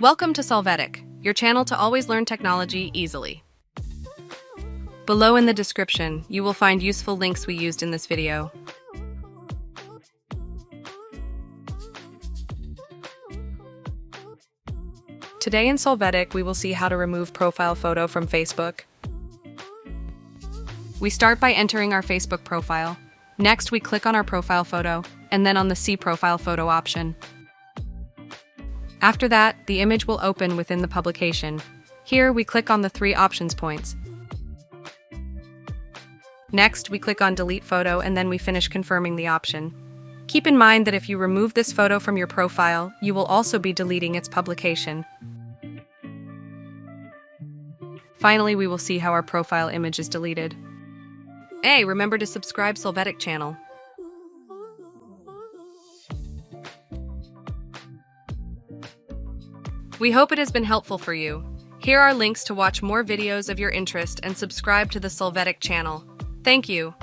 Welcome to Solvetic, your channel to always learn technology easily. Below in the description, you will find useful links we used in this video. Today in Solvetic, we will see how to remove profile photo from Facebook. We start by entering our Facebook profile. Next, we click on our profile photo, and then on the See Profile Photo option. After that, the image will open within the publication. Here, we click on the 3 options points. Next, we click on Delete Photo, and then we finish confirming the option. Keep in mind that if you remove this photo from your profile, you will also be deleting its publication. Finally, we will see how our profile image is deleted. Hey, remember to subscribe Solvetic channel. We hope it has been helpful for you. Here are links to watch more videos of your interest and subscribe to the Solvetic channel. Thank you.